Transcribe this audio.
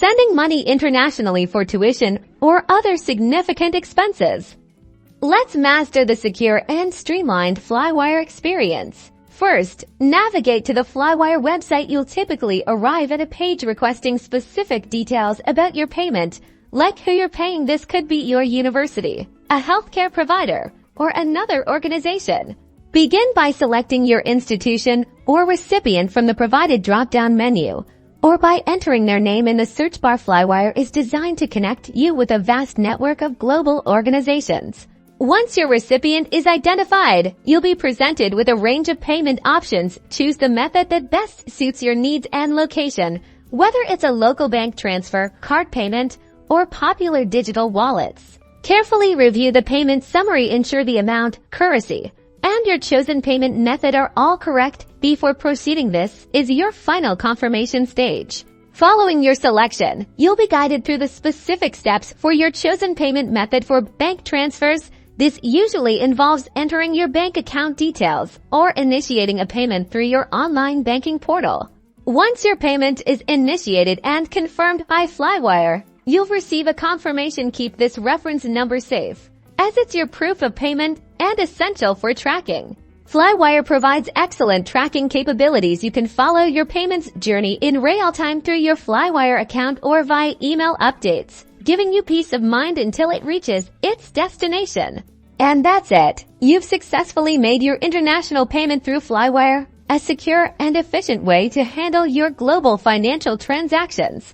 sending money internationally for tuition or other significant expenses. Let's master the secure and streamlined Flywire experience. First, navigate to the Flywire website. You'll typically arrive at a page requesting specific details about your payment, like who you're paying. This could be your university, a healthcare provider, or another organization. Begin by selecting your institution or recipient from the provided drop-down menu, or by entering their name in the search bar. Flywire is designed to connect you with a vast network of global organizations. Once your recipient is identified, you'll be presented with a range of payment options. Choose the method that best suits your needs and location, whether it's a local bank transfer, card payment, or popular digital wallets. Carefully review the payment summary. Ensure the amount, currency, and your chosen payment method are all correct before proceeding. This is your final confirmation stage. Following your selection, you'll be guided through the specific steps for your chosen payment method. For bank transfers, this usually involves entering your bank account details or initiating a payment through your online banking portal. Once your payment is initiated and confirmed by Flywire, you'll receive a confirmation. Keep this reference number safe, as it's your proof of payment and essential for tracking. Flywire provides excellent tracking capabilities. You can follow your payments journey in real time through your Flywire account or via email updates, giving you peace of mind until it reaches its destination. And that's it. You've successfully made your international payment through Flywire, a secure and efficient way to handle your global financial transactions.